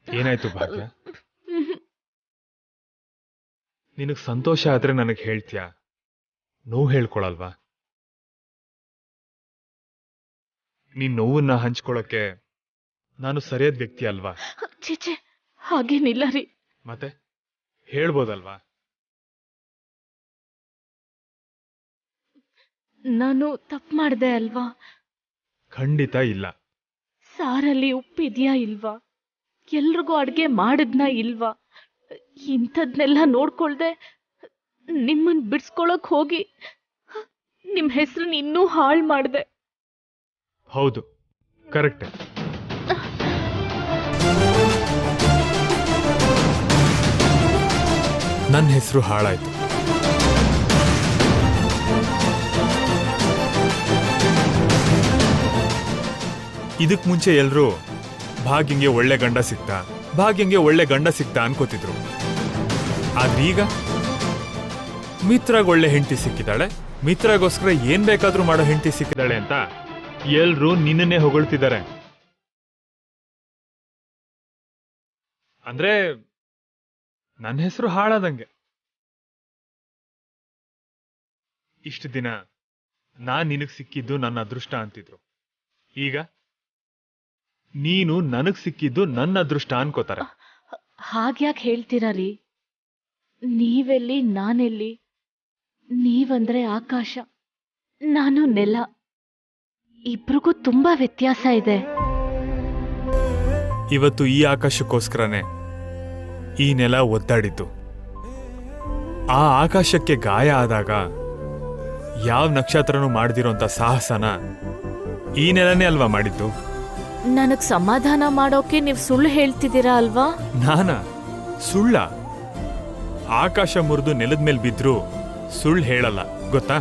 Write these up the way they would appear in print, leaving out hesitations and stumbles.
ಏನಾಯ್ತು ಭಾಗ್ಯ? ನಿನಗ್ ಸಂತೋಷ ಆದ್ರೆ ನನಗ್ ಹೇಳ್ತೀಯಾ? ನೋವು ಹೇಳ್ಕೊಳಲ್ವಾ? ನೀನ್ ನೋವನ್ನ ಹಂಚ್ಕೊಳಕ್ಕೆ ನಾನು ಸರಿಯಾದ ವ್ಯಕ್ತಿ ಅಲ್ವಾ? ಚೇಚೆ, ಹಾಗೇನಿಲ್ಲ ರೀ. ಮತ್ತೆ ಹೇಳ್ಬೋದಲ್ವಾ? ನಾನು ತಪ್ಪು ಮಾಡ್ದೆ ಅಲ್ವಾ? ಖಂಡಿತ ಇಲ್ಲ. ಸಾರಲ್ಲಿ ಉಪ್ಪಿದ್ಯಾ ಇಲ್ವಾ? ಎಲ್ರಿಗೂ ಅಡ್ಗೆ ಮಾಡಿದ್ನಾ ಇಲ್ವಾ? ಇಂಥದ್ನೆಲ್ಲ ನೋಡ್ಕೊಳ್ದೆ ನಿಮ್ಮನ್ ಬಿಡ್ಸ್ಕೊಳಕ್ ಹೋಗಿ ನಿಮ್ ಹೆಸರನ್ನ ಇನ್ನೂ ಹಾಳು ಮಾಡ್ದೆ. ಹೌದು, ಕರೆಕ್ಟ್. ನನ್ನ ಹೆಸರು ಹಾಳಾಯ್ತು. ಇದಕ್ ಮುಂಚೆ ಎಲ್ರು ಭಾಗ್ಯಂಗೆ ಒಳ್ಳೆ ಗಂಡ ಸಿಕ್ತಾ, ಭಾಗ್ಯಂಗೆ ಒಳ್ಳೆ ಗಂಡ ಸಿಕ್ತಾ ಅನ್ಕೋತಿದ್ರು. ಆದ್ರೆ ಈಗ ಮಿತ್ರಾಗ ಒಳ್ಳೆ ಹೆಂಡತಿ ಸಿಕ್ಕಿದಾಳೆ, ಮಿತ್ರಾಗೋಸ್ಕರ ಏನ್ ಬೇಕಾದ್ರೂ ಮಾಡೋ ಹೆಂಡತಿ ಸಿಕ್ಕಿದಾಳೆ ಅಂತ ಎಲ್ರು ನಿನ್ನನ್ನೇ ಹೊಗಳ್ತಿದ್ದಾರೆ. ಅಂದ್ರೆ ನನ್ನ ಹೆಸರು ಹಾಳಾದಂಗೆ. ಇಷ್ಟು ದಿನ ನಾನ್ ನಿನಗ್ ಸಿಕ್ಕಿದ್ದು ನನ್ನ ಅದೃಷ್ಟ ಅಂತಿದ್ರು. ಈಗ ನೀನು ನನಗ್ ಸಿಕ್ಕಿದ್ದು ನನ್ನ ಅದೃಷ್ಟ ಅನ್ಕೋತಾರೆ. ಹಾಗ್ಯಾಕೆ ಹೇಳ್ತೀರಾ ರೀ? ನೀವೆಲ್ಲಿ ನಾನೆಲ್ಲಿ? ನೀವಂದ್ರೆ ಆಕಾಶ, ನಾನು ನೆಲ. ಇಬ್ರಿಗೂ ತುಂಬಾ ವ್ಯತ್ಯಾಸ ಇದೆ. ಇವತ್ತು ಈ ಆಕಾಶಕ್ಕೋಸ್ಕರನೇ ಈ ನೆಲ ಒದ್ದಾಡಿದ್ದು. ಆ ಆಕಾಶಕ್ಕೆ ಗಾಯ ಆದಾಗ ಯಾವ ನಕ್ಷತ್ರನೂ ಮಾಡ್ದಿರೋಂಥ ಸಾಹಸನ ಈ ನೆಲನೇ ಅಲ್ವಾ ಮಾಡಿದ್ದು? ನನಗ್ ಸಮಾಧಾನ ಮಾಡೋಕೆ ನೀವು ಸುಳ್ಳು ಹೇಳ್ತಿದ್ದೀರಾ ಅಲ್ವಾ? ಸುಳ್ಳ? ಆಕಾಶ ಮುರಿದು ನೆಲದ ಮೇಲೆ ಬಿದ್ರು ಸುಳ್ಳು ಹೇಳಲ್ಲ, ಗೊತ್ತಾ?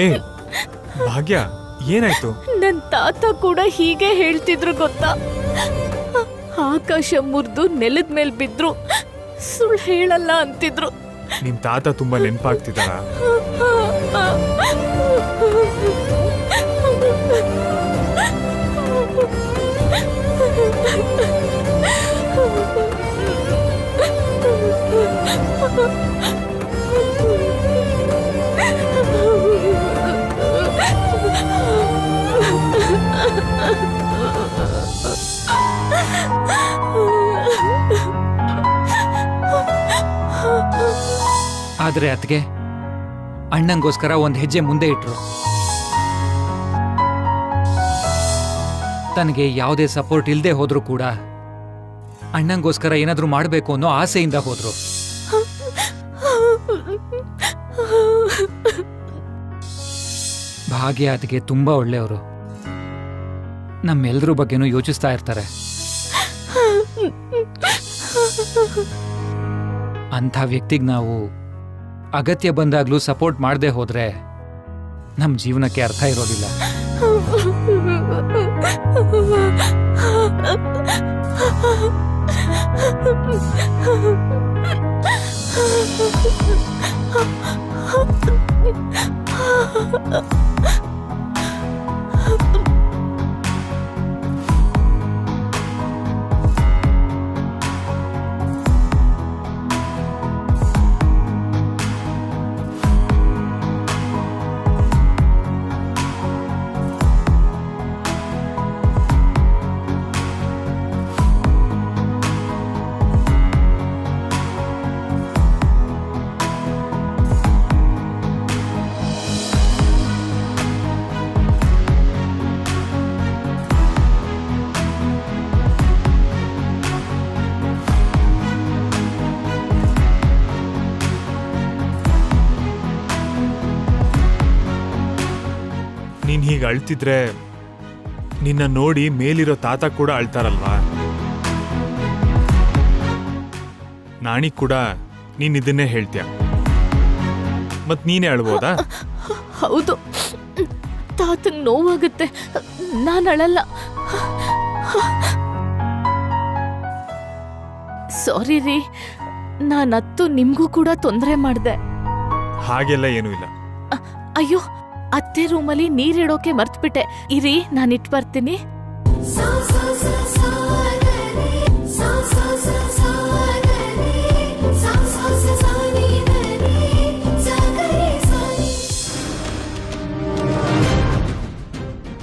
ಏ ಭಾಗ್ಯ, ಏನಾಯ್ತು? ನನ್ ತಾತ ಕೂಡ ಹೀಗೆ ಹೇಳ್ತಿದ್ರು ಗೊತ್ತಾ? ಆಕಾಶ ಮುರಿದು ನೆಲದ ಮೇಲೆ ಬಿದ್ರು ಸುಳ್ಳು ಹೇಳಲ್ಲ ಅಂತಿದ್ರು. ನಿಮ್ ತಾತ ತುಂಬಾ ನೆನಪಾಗ್ತಿದಾರ? ಆದ್ರೆ ಅತ್ಗೆ ಅಣ್ಣಂಗೋಸ್ಕರ ಒಂದ್ ಹೆಜ್ಜೆ ಮುಂದೆ ಇಟ್ರು. ತನಗೆ ಯಾವುದೇ ಸಪೋರ್ಟ್ ಇಲ್ಲದೆ ಹೋದ್ರು ಕೂಡ ಅಣ್ಣಂಗೋಸ್ಕರ ಏನಾದ್ರೂ ಮಾಡಬೇಕು ಅನ್ನೋ ಆಸೆಯಿಂದ ಹೋದ್ರು. ಭಾಗ್ಯ ಅದಕ್ಕೆ ತುಂಬಾ ಒಳ್ಳೆಯವರು. ನಮ್ಮೆಲ್ಲರ ಬಗ್ಗೆನೂ ಯೋಚಿಸ್ತಾ ಇರ್ತಾರೆ. ಅಂಥ ವ್ಯಕ್ತಿಗೆ ನಾವು ಅಗತ್ಯ ಬಂದಾಗ್ಲೂ ಸಪೋರ್ಟ್ ಮಾಡದೆ ಹೋದ್ರೆ ನಮ್ಮ ಜೀವನಕ್ಕೆ ಅರ್ಥ ಇರೋದಿಲ್ಲ. ನೀನ್ ಹೀಗೆ ಅಳ್ತಿದ್ರೆ ನಿನ್ನ ನೋಡಿ ಮೇಲಿರೋ ತಾತ ಕೂಡ ಅಳ್ತಾರಲ್ವಾ? ನಾಣಿಗ್ ಕೂಡ ನೀನ್ ಇದನ್ನೇ ಹೇಳ್ತೀಯ. ಮತ್ ನೀನೇ ಅಳ್ಬೋದಾ? ಹೌದು, ತಾತಂಗ್ ನೋವಾಗುತ್ತೆ, ನಾನು ಅಳಲ್ಲ. ಸಾರಿ ರೀ, ನಾನತ್ತು ನಿಮ್ಗೂ ಕೂಡ ತೊಂದರೆ ಮಾಡ್ದೆ. ಹಾಗೆಲ್ಲ ಏನೂ ಇಲ್ಲ. ಅಯ್ಯೋ, ಅತ್ತೆ ರೂಮಲ್ಲಿ ನೀರಿಡೋಕೆ ಮರ್ತ್ಬಿಟ್ಟೆ. ಇರಿ, ನಾನಿಟ್ ಬರ್ತೀನಿ.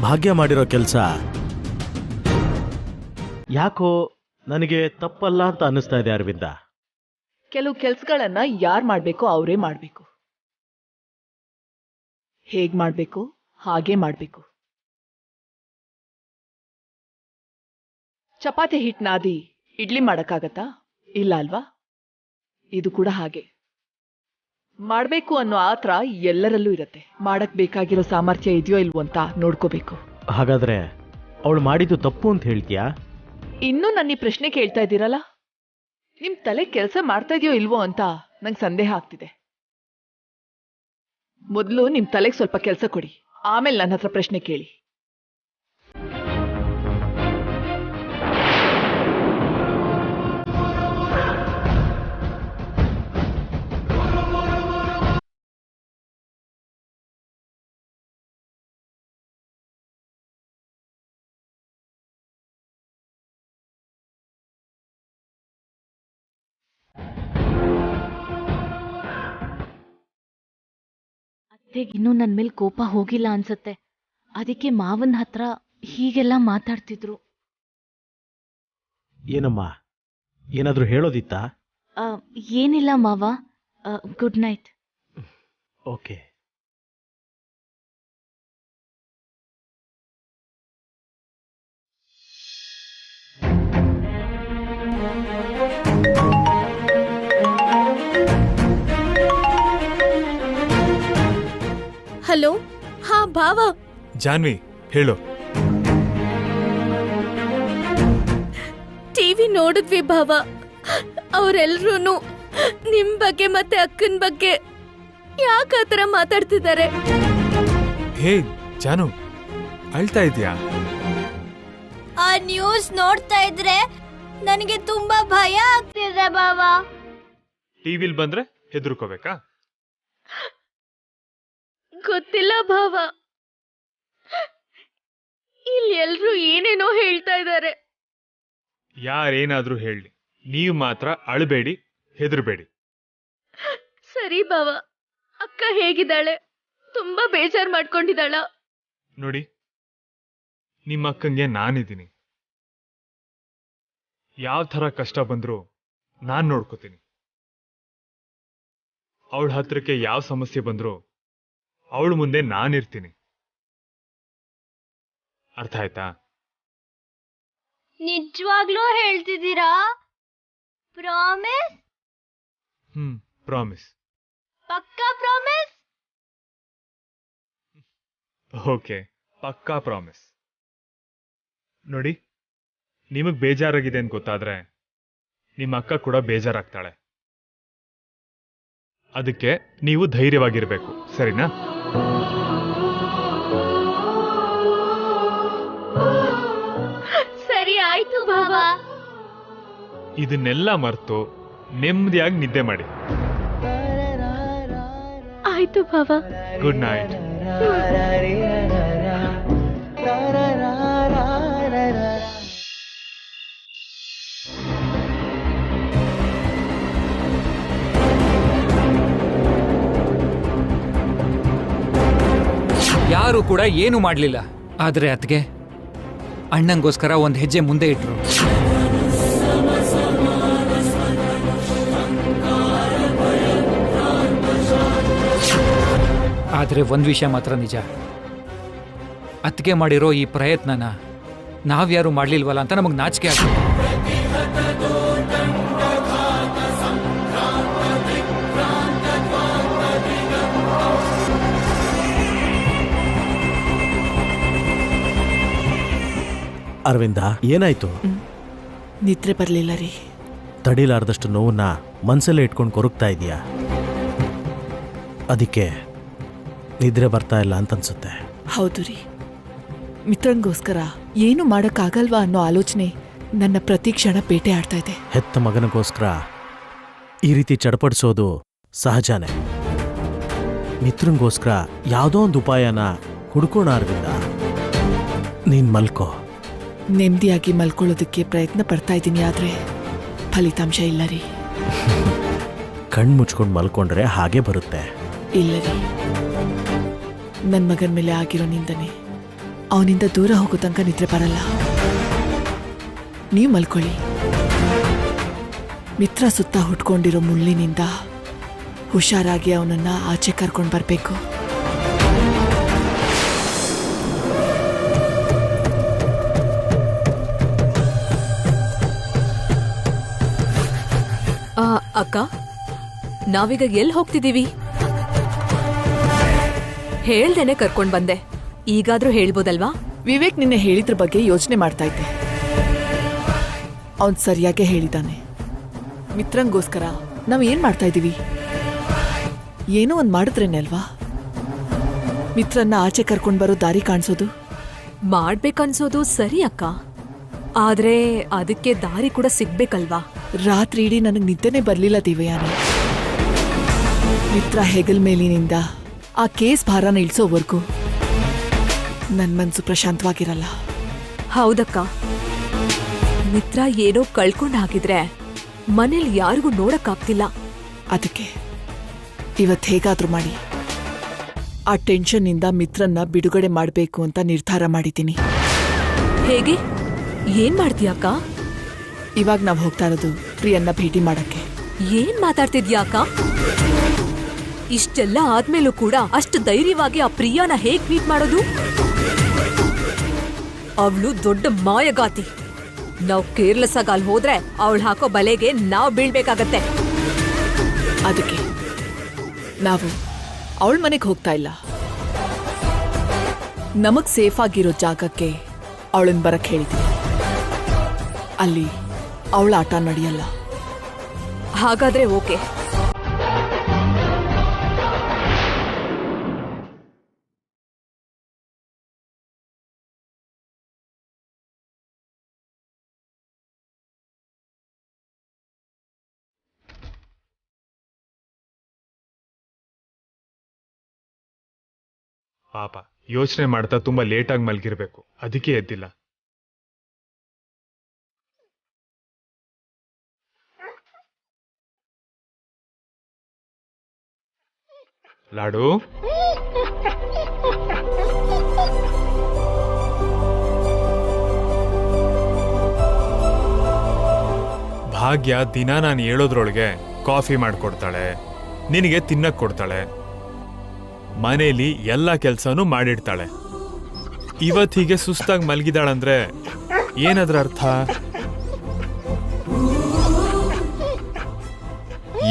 ಭಾಗ್ಯ ಮಾಡಿರೋ ಕೆಲಸ ಯಾಕೋ ನನಗೆ ತಪ್ಪಲ್ಲ ಅಂತ ಅನ್ನಿಸ್ತಾ ಇದೆ ಅರವಿಂದ. ಕೆಲವು ಕೆಲ್ಸಗಳನ್ನ ಯಾರ್ ಮಾಡ್ಬೇಕೋ ಅವರೇ ಮಾಡ್ಬೇಕು. ಹೇಗ್ ಮಾಡ್ಬೇಕು ಹಾಗೆ ಮಾಡ್ಬೇಕು. ಚಪಾತಿ ಹಿಟ್ ನಾದಿ ಇಡ್ಲಿ ಮಾಡಕ್ಕಾಗತ್ತಾ? ಇಲ್ಲ ಅಲ್ವಾ? ಇದು ಕೂಡ ಹಾಗೆ. ಮಾಡ್ಬೇಕು ಅನ್ನೋ ಆತ್ರ ಎಲ್ಲರಲ್ಲೂ ಇರತ್ತೆ. ಮಾಡಕ್ ಬೇಕಾಗಿರೋ ಸಾಮರ್ಥ್ಯ ಇದೆಯೋ ಇಲ್ವೋ ಅಂತ ನೋಡ್ಕೋಬೇಕು. ಹಾಗಾದ್ರೆ ಅವಳು ಮಾಡಿದ್ದು ತಪ್ಪು ಅಂತ ಹೇಳ್ತೀಯಾ? ಇನ್ನೂ ನನ್ನ ಈ ಪ್ರಶ್ನೆ ಕೇಳ್ತಾ ಇದ್ದೀರಲ್ಲ, ನಿಮ್ ತಲೆ ಕೆಲಸ ಮಾಡ್ತಾ ಇದೆಯೋ ಇಲ್ವೋ ಅಂತ ನಂಗೆ ಸಂದೇಹ ಆಗ್ತಿದೆ. ಮೊದಲು ನಿಮ್ ತಲೆಗೆ ಸ್ವಲ್ಪ ಕೆಲಸ ಕೊಡಿ, ಆಮೇಲೆ ನನ್ನ ಹತ್ರ ಪ್ರಶ್ನೆ ಕೇಳಿ. ಇನ್ನೂ ನನ್ ಮೇಲೆ ಕೋಪ ಹೋಗಿಲ್ಲ ಅನ್ಸತ್ತೆ. ಅದಕ್ಕೆ ಮಾವನ್ ಹತ್ರ ಹೀಗೆಲ್ಲ ಮಾತಾಡ್ತಿದ್ರು. ಏನಮ್ಮ, ಏನಾದ್ರೂ ಹೇಳೋದಿತ್ತಾ? ಏನಿಲ್ಲ ಮಾವ, ಗುಡ್ ನೈಟ್. ಓಕೆ. ಹಲೋ, ಹಾ ಭಾವ. ಜಾನ್ವಿ, ಹೇಳು. ಟಿವಿ ನೋಡಿದ್ವಿ ಭಾವ, ಅವರೆಲ್ರೂ ನಿಮ್ ಬಗ್ಗೆ ಮತ್ತೆ ಅಕ್ಕನ್ ಬಗ್ಗೆ ಯಾಕಾತರ ಮಾತಾಡ್ತಿದ್ದಾರೆ. ಹೇ ಜಾನು, ಅಳ್ತಾ ಇದೀಯಾ? ಆ ನ್ಯೂಸ್ ನೋಡ್ತಾ ಇದ್ರೆ ನನಗೆ ತುಂಬಾ ಭಯ ಆಗ್ತಿದೆ ಭಾವ. ಟಿವಿಲ್ ಬಂದ್ರೆ ಹೆದರ್ಕೋಬೇಕಾ? ಗೊತ್ತಿಲ್ಲ ಭಾವ, ಇಲ್ಲಿ ಎಲ್ರೂ ಏನೇನೋ ಹೇಳ್ತಾ ಇದ್ದಾರೆ. ಯಾರೇನಾದ್ರೂ ಹೇಳಿ, ನೀವು ಮಾತ್ರ ಅಳಬೇಡಿ, ಹೆದರ್ಬೇಡಿ. ಸರಿ ಭಾವ. ಅಕ್ಕ ಹೇಗಿದ್ದಾಳೆ? ತುಂಬಾ ಬೇಜಾರ್ ಮಾಡ್ಕೊಂಡಿದ್ದಾಳ? ನೋಡಿ, ನಿಮ್ಮ ಅಕ್ಕಂಗೆ ನಾನಿದ್ದೀನಿ. ಯಾವ ಥರ ಕಷ್ಟ ಬಂದ್ರೂ ನಾನ್ ನೋಡ್ಕೋತೀನಿ. ಅವಳ ಹತ್ರಕ್ಕೆ ಯಾವ ಸಮಸ್ಯೆ ಬಂದ್ರೂ ಅವಳ ಮುಂದೆ ನಾನಿರ್ತೀನಿ. ಅರ್ಥ ಆಯ್ತಾ? ನಿಜವಾಗ್ಲೂ ಹೇಳ್ತಿದ್ದೀರಾ? ಪ್ರಾಮಿಸ್? ಪ್ರಾಮಿಸ್. ಪಕ್ಕಾ ಪ್ರಾಮಿಸ್? ಓಕೆ, ಪಕ್ಕಾ ಪ್ರಾಮಿಸ್. ನೋಡಿ, ನಿಮಗ್ ಬೇಜಾರಾಗಿದೆ ಅಂತ ಗೊತ್ತಾದ್ರೆ ನಿಮ್ಮ ಅಕ್ಕ ಕೂಡ ಬೇಜಾರಾಗ್ತಾಳೆ. ಅದಕ್ಕೆ ನೀವು ಧೈರ್ಯವಾಗಿರ್ಬೇಕು, ಸರಿನಾ? ಸರಿ ಆಯ್ತು ಭಾವ. ಇದನ್ನೆಲ್ಲ ಮರ್ತು ನೆಮ್ಮದಿಯಾಗಿ ನಿದ್ದೆ ಮಾಡಿ. ಆಯ್ತು ಭಾವ. Good night. ಯಾರು ಕೂಡ ಏನು ಮಾಡಲಿಲ್ಲ. ಆದ್ರೆ ಅತ್ಗೆ ಅಣ್ಣಂಗೋಸ್ಕರ ಒಂದು ಹೆಜ್ಜೆ ಮುಂದೆ ಇಟ್ರು. ಆದ್ರೆ ಒಂದ್ ವಿಷಯ ಮಾತ್ರ ನಿಜ, ಅತ್ಗೆ ಮಾಡಿರೋ ಈ ಪ್ರಯತ್ನನ ನಾವ್ಯಾರು ಮಾಡ್ಲಿಲ್ವಲ್ಲ ಅಂತ ನಮಗ್ ನಾಚಿಕೆ ಆಗ್ತದೆ. ಅರವಿಂದ, ಏನಾಯ್ತು? ನಿದ್ರೆ ಬರ್ಲಿಲ್ಲ ರೀ. ತಡಿಲಾರ್ದಷ್ಟು ನೋವನ್ನ ಮನಸ್ಸಲ್ಲೇ ಇಟ್ಕೊಂಡು ಕೊರಗ್ತಾ ಇದೀಯಾ. ಅದಕ್ಕೆ ನಿದ್ರೆ ಬರ್ತಾ ಇಲ್ಲ ಅಂತನ್ಸುತ್ತೆ. ಹೌದು ರೀ, ಮಿತ್ರನ್ಗೋಸ್ಕರ ಏನು ಮಾಡಕ್ಕಾಗಲ್ವಾ ಅನ್ನೋ ಆಲೋಚನೆ ನನ್ನ ಪ್ರತಿ ಕ್ಷಣ ಬೇಟೆ ಆಡ್ತಾ ಇದೆ. ಹೆತ್ತ ಮಗನಿಗೋಸ್ಕರ ಈ ರೀತಿ ಚಡಪಡಿಸೋದು ಸಹಜನೇ. ಮಿತ್ರನಿಗೋಸ್ಕರ ಯಾವುದೋ ಒಂದು ಉಪಾಯನ ಹುಡ್ಕೋಣ ಅರವಿಂದ. ನೀನ್ ಮಲ್ಕೋ. ನೆಮ್ಮದಿಯಾಗಿ ಮಲ್ಕೊಳ್ಳೋದಕ್ಕೆ ಪ್ರಯತ್ನ ಪಡ್ತಾ ಇದ್ದೀನಿ, ಆದ್ರೆ ಫಲಿತಾಂಶ ಇಲ್ಲ ರೀ. ಕಣ್ಣು ಮುಚ್ಕೊಂಡು ಮಲ್ಕೊಂಡ್ರೆ ಹಾಗೆ ಬರುತ್ತೆ. ಇಲ್ಲ ರೀ, ನನ್ನ ಮಗನ ಮೇಲೆ ಆಗಿರೋ ನಿಂದನೆ ಅವನಿಂದ ದೂರ ಹೋಗೋ ತನಕ ನಿದ್ರೆ ಬರಲ್ಲ. ನೀವು ಮಲ್ಕೊಳ್ಳಿ. ಮಿತ್ರ ಸುತ್ತ ಹುಟ್ಕೊಂಡಿರೋ ಮುಳ್ಳಿನಿಂದ ಹುಷಾರಾಗಿ ಅವನನ್ನ ಆಚೆ ಕರ್ಕೊಂಡು ಬರಬೇಕು. ಅಕ್ಕ, ನಾವೀಗ ಎಲ್ಲಿ ಹೋಗ್ತಿದೀವಿ? ಹೇಳ್ದೇನೆ ಕರ್ಕೊಂಡ್ ಬಂದೆ, ಈಗಾದ್ರೂ ಹೇಳ್ಬೋದಲ್ವಾ? ವಿವೇಕ್ ನಿನ್ನೆ ಹೇಳಿದ್ರ ಬಗ್ಗೆ ಯೋಚನೆ ಮಾಡ್ತಾ ಇದ್ದೆ. ಅವನ್ ಸರಿಯಾಗೇ ಹೇಳಿದಾನೆ. ಮಿತ್ರಂಗೋಸ್ಕರ ನಾವ್ ಏನ್ ಮಾಡ್ತಾ ಇದೀವಿ? ಏನೋ ಒಂದ್ ಮಾಡಿದ್ರೇನೆ ಅಲ್ವಾ ಮಿತ್ರನ್ನ ಆಚೆ ಕರ್ಕೊಂಡ್ ಬರೋ ದಾರಿ ಕಾಣಿಸೋದು. ಮಾಡ್ಬೇಕನ್ಸೋದು ಸರಿ ಅಕ್ಕ, ಆದ್ರೆ ಅದಕ್ಕೆ ದಾರಿ ಕೂಡ ಸಿಗ್ಬೇಕಲ್ವಾ? ರಾತ್ರಿ ಇಡೀ ನನಗ್ ನಿದ್ದೆನೆ ಬರ್ಲಿಲ್ಲ ದೇವಯಾನಿ. ಮಿತ್ರ ಹೆಗಲ್ ಮೇಲಿನಿಂದ ಆ ಕೇಸ್ ಭಾರನ ಇಳಿಸೋವರೆಗೂ ನನ್ ಮನ್ಸು ಪ್ರಶಾಂತವಾಗಿರಲ್ಲ. ಹೌದಕ್ಕ, ಮಿತ್ರ ಏನೋ ಕಳ್ಕೊಂಡ್ ಹಾಕಿದ್ರೆ ಮನೇಲಿ ಯಾರಿಗೂ ನೋಡಕ್ಕಾಗ್ತಿಲ್ಲ. ಅದಕ್ಕೆ ಇವತ್ತು ಹೇಗಾದ್ರೂ ಮಾಡಿ ಆ ಟೆನ್ಷನ್ನಿಂದ ಮಿತ್ರನ್ನ ಬಿಡುಗಡೆ ಮಾಡಬೇಕು ಅಂತ ನಿರ್ಧಾರ ಮಾಡಿದ್ದೀನಿ. ಹೇಗೆ? ಏನ್ ಮಾಡ್ತೀಯಕ್ಕ? ಇವಾಗ ನಾವು ಹೋಗ್ತಾ ಇರೋದು ಪ್ರಿಯನ್ನ ಭೇಟಿ ಮಾಡಕ್ಕೆ. ಏನ್ ಮಾತಾಡ್ತಿದ್ಯಾ ಅಕ್ಕ? ಇಷ್ಟೆಲ್ಲ ಆದ್ಮೇಲೂ ಕೂಡ ಅಷ್ಟು ಧೈರ್ಯವಾಗಿ ಆ ಪ್ರಿಯಾನ ಹೇಗ್ ಮೀಟ್ ಮಾಡೋದು? ಅವಳು ದೊಡ್ಡ ಮಾಯಗಾತಿ. ನಾವ್ ಕೇರ್ಲೆಸ್ ಆಗಿ ಅಲ್ಲಿ ಹೋದ್ರೆ ಅವಳು ಹಾಕೋ ಬಲೆಗೆ ನಾವ್ ಬೀಳ್ಬೇಕಾಗತ್ತೆ. ಅದಕ್ಕೆ ನಾವು ಅವಳ ಮನೆಗೆ ಹೋಗ್ತಾ ಇಲ್ಲ, ನಮಗ್ ಸೇಫ್ ಆಗಿರೋ ಜಾಗಕ್ಕೆ ಅವಳನ್ನ ಬರಕ್ ಹೇಳಿದ್ದೀನಿ. ಅಲ್ಲಿ ಅವಳ ಆಟ ನಡೆಯಲ್ಲ. ಹಾಗಾದ್ರೆ ಓಕೆ. ಪಾಪ ಯೋಚನೆ ಮಾಡ್ತಾ ತುಂಬಾ ಲೇಟಾಗಿ ಮಲ್ಗಿರ್ಬೇಕು, ಅದಕ್ಕೆ ಎದ್ದಿಲ್ಲ. ಲಾಡು, ಭಾಗ್ಯ ದಿನ ನಾನು ಹೇಳೋದ್ರೊಳಗೆ ಕಾಫಿ ಮಾಡ್ಕೊಡ್ತಾಳೆ, ನಿನಗೆ ತಿನ್ನಕ್ ಕೊಡ್ತಾಳೆ, ಮನೇಲಿ ಎಲ್ಲ ಕೆಲ್ಸನೂ ಮಾಡಿಡ್ತಾಳೆ. ಇವತ್ ಹೀಗೆ ಸುಸ್ತಾಗಿ ಮಲಗಿದಾಳಂದ್ರೆ ಏನದ್ರ ಅರ್ಥ?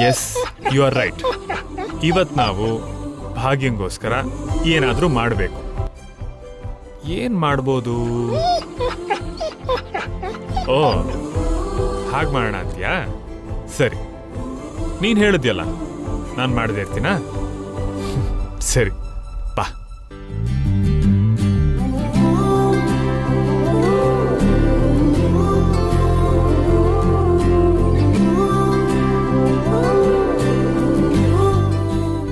Yes, you are right. ಇವತ್ ನಾವು ಭಾಗ್ಯಂಗೋಸ್ಕರ ಏನಾದ್ರೂ ಮಾಡ್ಬೇಕು. ಏನ್ ಮಾಡ್ಬೋದು? ಓ, ಹಾಗೆ ಮಾಡೋಣ ಅಂತೀಯಾ? ಸರಿ, ನೀನ್ ಹೇಳಿದ್ಯಲ್ಲ, ನಾನು ಮಾಡದೇ ಇರ್ತೀನಾ? ಸರಿ, ಬಾ.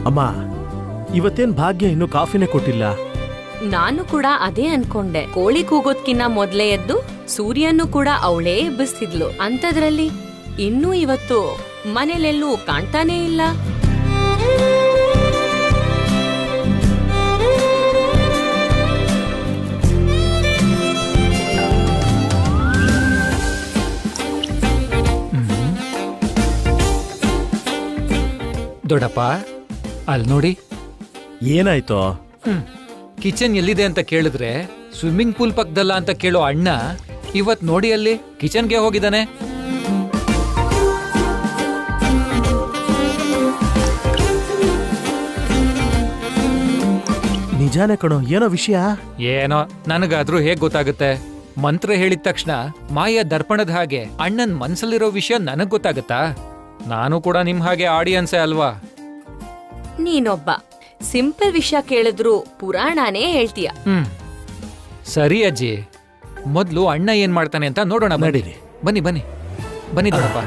ಅಮ್ಮ, ಇವತ್ತೇನ್ ಭಾಗ್ಯ ಇನ್ನೂ ಕಾಫಿನೇ ಕೊಟ್ಟಿಲ್ಲ? ನಾನು ಕೂಡ ಅದೇ ಅನ್ಕೊಂಡೆ. ಕೋಳಿ ಕೂಗೋದ್ಕಿನ್ನ ಮೊದ್ಲೇ ಎದ್ದು ಸೂರ್ಯನು ಕೂಡ ಅವಳೇ ಎಬ್ಬಿಸ್ತಿದ್ಲು. ಅಂಥದ್ರಲ್ಲಿ ಇನ್ನೂ ಇವತ್ತು ಮನೇಲೆಲ್ಲೂ ಕಾಣ್ತಾನೇ ಇಲ್ಲ. ದೊಡ್ಡಪ್ಪ, ಅಲ್ಲಿ ನೋಡಿ. ಏನಾಯ್ತೋ? ಕಿಚನ್ ಎಲ್ಲಿದೆ ಅಂತ ಕೇಳಿದ್ರೆ ಸ್ವಿಮ್ಮಿಂಗ್ ಪೂಲ್ ಪಕ್ಕದಲ್ಲ ಅಂತ ಕೇಳೋ ಅಣ್ಣ ಇವತ್ ನೋಡಿ ಅಲ್ಲಿ ಕಿಚನ್ಗೆ ಹೋಗಿದ್ದಾನೆ. ನಿಜಾನೇ ಕಣೋ, ಏನೋ ವಿಷಯ? ಏನೋ ನನಗಾದ್ರೂ ಹೇಗ್ ಗೊತ್ತಾಗುತ್ತೆ? ಮಂತ್ರ ಹೇಳಿದ ತಕ್ಷಣ ಮಾಯ ದರ್ಪಣದ ಹಾಗೆ ಅಣ್ಣನ್ ಮನ್ಸಲ್ಲಿರೋ ವಿಷಯ ನನಗ್ ಗೊತ್ತಾಗತ್ತಾ? ನಾನು ಕೂಡ ನಿಮ್ ಹಾಗೆ ಆಡಿಯನ್ಸೇ ಅಲ್ವಾ? ನೀನೊಬ್ಬ ಸಿಂಪಲ್ ವಿಷಯ ಕೇಳಿದ್ರು ಪುರಾಣನೇ ಹೇಳ್ತೀಯ. ಸರಿ ಅಜ್ಜಿ, ಮೊದ್ಲು ಅಣ್ಣ ಏನ್ ಮಾಡ್ತಾನೆ ಅಂತ ನೋಡೋಣ. ನಡೀರಿ. ಬನ್ನಿ ಬನ್ನಿ ಬನ್ನಿ ದೊಡ್ಡಪ್ಪ.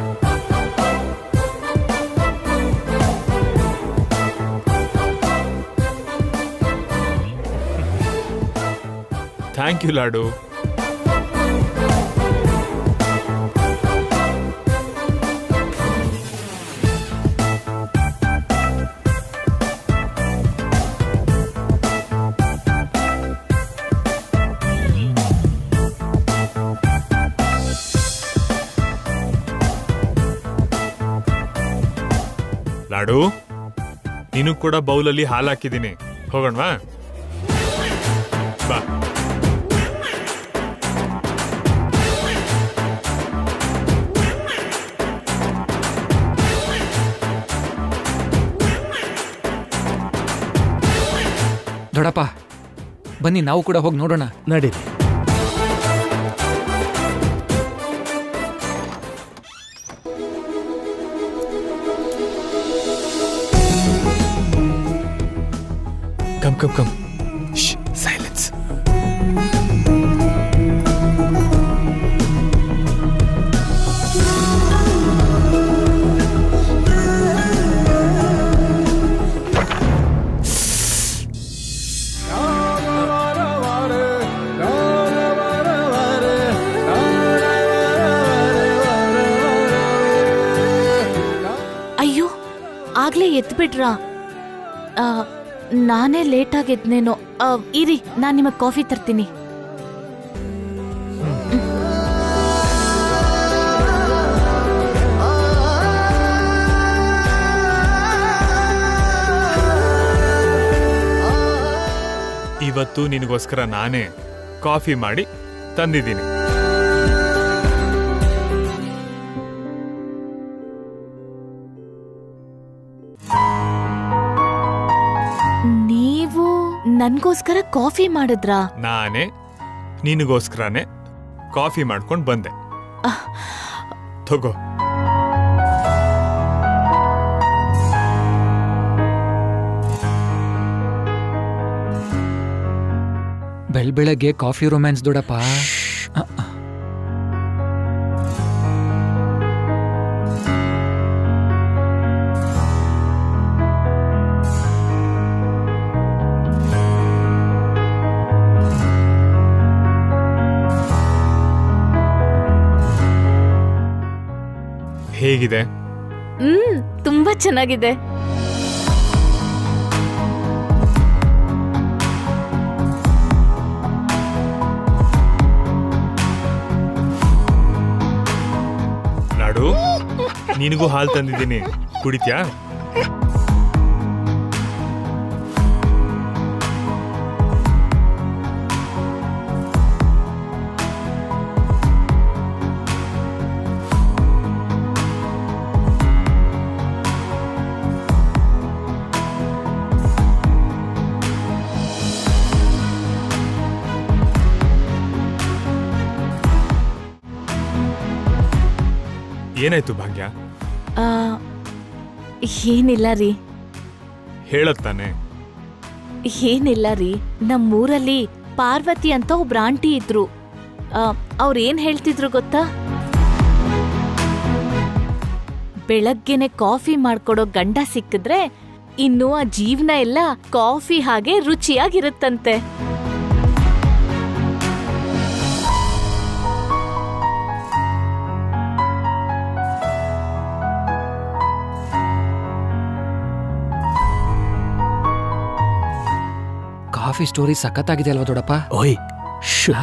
Thank you laddu. ಲಾಡು, ನೀನು ಕೂಡ ಬೌಲಲ್ಲಿ ಹಾಲು ಹಾಕಿದ್ದೀನಿ, ಹೋಗೋಣವಾ? ಬಾ. ದೊಡ್ಡಪ್ಪ ಬನ್ನಿ, ನಾವು ಕೂಡ ಹೋಗಿ ನೋಡೋಣ. ನಡೀರಿ. Come come come. ಸೈಲೆನ್ಸ್. ಅಯ್ಯೋ, ಆಗ್ಲೇ ಎತ್ಬಿಟ್ರಾ? ನಾನೇ ಲೇಟ್ ಆಗಿದ್ನೇನೋ. ಇರಿ, ನಾನ್ ನಿಮಗ್ ಕಾಫಿ ತರ್ತೀನಿ. ಇವತ್ತು ನಿನಗೋಸ್ಕರ ನಾನೇ ಕಾಫಿ ಮಾಡಿ ತಂದಿದ್ದೀನಿ. ನೀವು ನನ್ಗೋಸ್ಕರ ಕಾಫಿ ಮಾಡಿದ್ರಾ? ನಾನೇ ನಿನಗೋಸ್ಕರನೇ ಕಾಫಿ ಮಾಡ್ಕೊಂಡು ಬಂದೆ. ತಗೋ. ಬೆಳಗ್ಗೆ ಕಾಫಿ ರೊಮ್ಯಾನ್ಸ್ ದೊಡ್ಡಪ್ಪ. ಹೇಗಿದೆ? ತುಂಬಾ ಚೆನ್ನಾಗಿದೆ. ಲಾಡು, ನಿನಗೂ ಹಾಲು ತಂದಿದ್ದೀನಿ, ಕುಡಿತ್ಯಾ? ಏನಾಯ್ತು ಭಾಗ್ಯ? ಏನಿಲ್ಲ ರೀ. ಹೇಳತ್ತಾನೆ. ಏನಿಲ್ಲ ರೀ, ನಮ್ಮೂರಲ್ಲಿ ಪಾರ್ವತಿ ಅಂತ ಒಬ್ರು ಆಂಟಿ ಇದ್ರು. ಅವ್ರೇನ್ ಹೇಳ್ತಿದ್ರು ಗೊತ್ತಾ? ಬೆಳಗ್ಗೆನೆ ಕಾಫಿ ಮಾಡ್ಕೊಡೋ ಗಂಡ ಸಿಕ್ಕಿದ್ರೆ ಇನ್ನು ಆ ಜೀವನ ಎಲ್ಲ ಕಾಫಿ ಹಾಗೆ ರುಚಿಯಾಗಿರುತ್ತಂತೆ. ಕಾಫಿ ಸ್ಟೋರಿ ಸಖತ್ತಾಗಿದೆ ಅಲ್ವಾ ದೊಡ್ಡಪ್ಪ? ಓಯ್ ಶ್.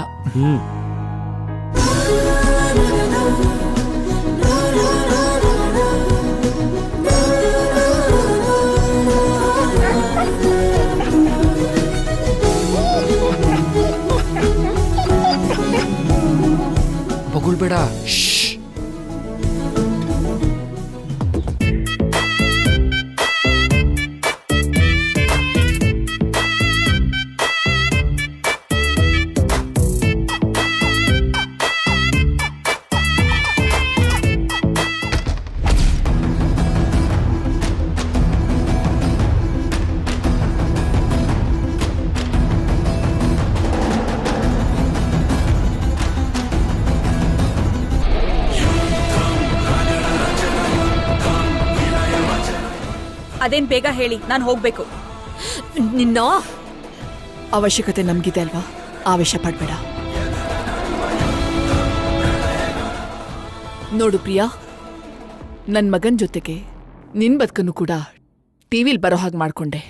ಬೊಗಳ್ಬೇಡ. ಅದೇನ್ ಬೇಗ ಹೇಳಿ, ನಾನು ಹೋಗ್ಬೇಕು. ನಿನ್ನ ಅವಶ್ಯಕತೆ ನಮ್ಗಿದೆ ಅಲ್ವಾ, ಆವೇಶ ಪಡ್ಬೇಡ. ನೋಡು ಪ್ರಿಯಾ, ನನ್ನ ಮಗನ ಜೊತೆಗೆ ನಿನ್ ಬದುಕನ್ನು ಕೂಡ ಟಿವಿಲ್ ಬರೋ ಹಾಗೆ ಮಾಡ್ಕೊಂಡೆ.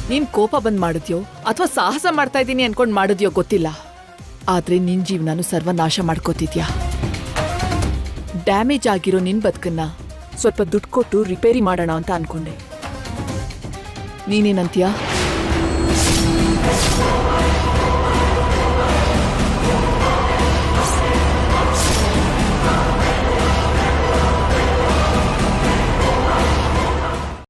ನೀನ್ ಕೋಪ ಬಂದ್ ಮಾಡಿದ್ಯೋ ಅಥವಾ ಸಾಹಸ ಮಾಡ್ತಾ ಇದ್ದೀನಿ ಅನ್ಕೊಂಡ್ ಮಾಡಿದ್ಯೋ ಗೊತ್ತಿಲ್ಲ, ಆದ್ರೆ ನಿನ್ ಜೀವನನು ಸರ್ವನಾಶ ಮಾಡ್ಕೋತಿದ್ಯಾ. ಡ್ಯಾಮೇಜ್ ಆಗಿರೋ ನಿನ್ ಬದುಕನ್ನ ಸ್ವಲ್ಪ ದುಡ್ಡು ಕೊಟ್ಟು ರಿಪೇರಿ ಮಾಡೋಣ ಅಂತ ಅನ್ಕೊಂಡೆ. ನೀನೇನಂತೀಯಾ?